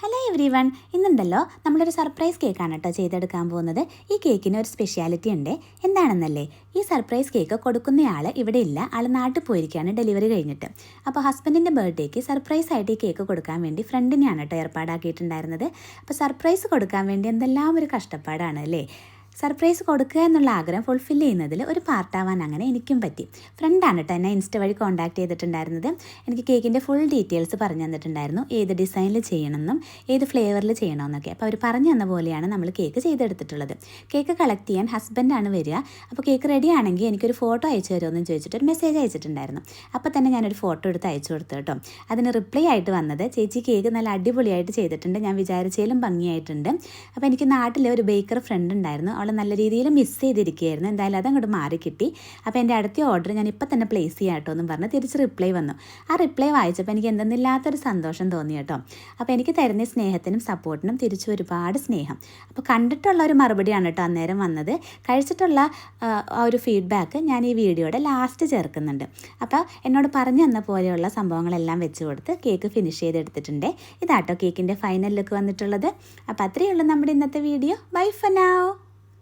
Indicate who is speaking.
Speaker 1: Hello every one, ഇന്നുണ്ടല്ലോ നമ്മളൊരു surprise കേക്കാണ് കേട്ടോ ചെയ്തെടുക്കാൻ പോകുന്നത്. ഈ കേക്കിന് ഒരു സ്പെഷ്യാലിറ്റി ഉണ്ട്. എന്താണെന്നല്ലേ, ഈ സർപ്രൈസ് കേക്ക് കൊടുക്കുന്നയാൾ ഇവിടെ ഇല്ല, ആൾ നാട്ടിൽ പോയിരിക്കുകയാണ് ഡെലിവറി കഴിഞ്ഞിട്ട്. അപ്പോൾ ഹസ്ബൻഡിൻ്റെ ബർത്ത്ഡേക്ക് സർപ്രൈസ് ആയിട്ട് ഈ കേക്ക് കൊടുക്കാൻ വേണ്ടി ഫ്രണ്ടിനെയാണ് കേട്ടോ ഏർപ്പാടാക്കിയിട്ടുണ്ടായിരുന്നത്. അപ്പോൾ സർപ്രൈസ് കൊടുക്കാൻ വേണ്ടി എന്തെല്ലാം ഒരു കഷ്ടപ്പാടാണ് അല്ലേ. സർപ്രൈസ് കൊടുക്കുക എന്നുള്ള ആഗ്രഹം ഫുൾഫിൽ ചെയ്യുന്നതിൽ ഒരു പാർട്ടാവാൻ അങ്ങനെ എനിക്കും പറ്റി. ഫ്രണ്ടാണ് കേട്ടോ എന്നെ ഇൻസ്റ്റ വഴി കോൺടാക്ട് ചെയ്തിട്ടുണ്ടായിരുന്നത്. എനിക്ക് കേക്കിൻ്റെ ഫുൾ ഡീറ്റെയിൽസ് പറഞ്ഞു തന്നിട്ടുണ്ടായിരുന്നു, ഏത് ഡിസൈനിൽ ചെയ്യണമെന്നും ഏത് ഫ്ലേവറിൽ ചെയ്യണമെന്നൊക്കെ. അപ്പോൾ അവർ പറഞ്ഞു തന്ന പോലെയാണ് നമ്മൾ കേക്ക് ചെയ്തെടുത്തിട്ടുള്ളത്. കേക്ക് കളക്ട് ചെയ്യാൻ ഹസ്ബൻഡാണ് വരിക. അപ്പോൾ കേക്ക് റെഡി ആണെങ്കിൽ എനിക്കൊരു ഫോട്ടോ അയച്ചു തരുമെന്ന് ചോദിച്ചിട്ട് ഒരു മെസ്സേജ് അയച്ചിട്ടുണ്ടായിരുന്നു. അപ്പോൾ തന്നെ ഞാനൊരു ഫോട്ടോ എടുത്ത് അയച്ചു കൊടുത്തു കേട്ടോ. അതിന് റിപ്ലൈ ആയിട്ട് വന്നത്, ചേച്ചി കേക്ക് നല്ല അടിപൊളിയായിട്ട് ചെയ്തിട്ടുണ്ട്, ഞാൻ വിചാരിച്ചതിലും ഭംഗിയായിട്ടുണ്ട്. അപ്പോൾ എനിക്ക് നാട്ടിൽ ഒരു ബേക്കർ ഫ്രണ്ട് ഉണ്ടായിരുന്നു, അവൾ നല്ല രീതിയിൽ മിസ് ചെയ്തിരിക്കുകയായിരുന്നു. എന്തായാലും അതങ്ങോട്ട് മാറി കിട്ടി. അപ്പോൾ എൻ്റെ അടുത്ത ഓർഡർ ഞാൻ ഇപ്പം തന്നെ പ്ലേസ് ചെയ്യാം കേട്ടോ എന്നും പറഞ്ഞ് തിരിച്ച് റിപ്ലൈ വന്നു. ആ റിപ്ലൈ വായിച്ചപ്പോൾ എനിക്ക് എന്തെന്നില്ലാത്തൊരു സന്തോഷം തോന്നി കേട്ടോ. അപ്പോൾ എനിക്ക് തരുന്ന സ്നേഹത്തിനും സപ്പോർട്ടിനും തിരിച്ചു ഒരുപാട് സ്നേഹം. അപ്പോൾ കണ്ടിട്ടുള്ള ഒരു മറുപടിയാണ് കേട്ടോ അന്നേരം വന്നത്. കഴിച്ചിട്ടുള്ള ആ ഒരു ഫീഡ്ബാക്ക് ഞാൻ ഈ വീഡിയോയുടെ ലാസ്റ്റ് ചേർക്കുന്നുണ്ട്. അപ്പോൾ എന്നോട് പറഞ്ഞു തന്ന പോലെയുള്ള സംഭവങ്ങളെല്ലാം വെച്ച് കൊടുത്ത് കേക്ക് ഫിനിഷ് ചെയ്തെടുത്തിട്ടുണ്ട്. ഇതാട്ടോ കേക്കിൻ്റെ ഫൈനൽ ലുക്ക് വന്നിട്ടുള്ളത്. അപ്പോൾ അത്രയേ ഉള്ളൂ നമ്മുടെ ഇന്നത്തെ വീഡിയോ. By for now.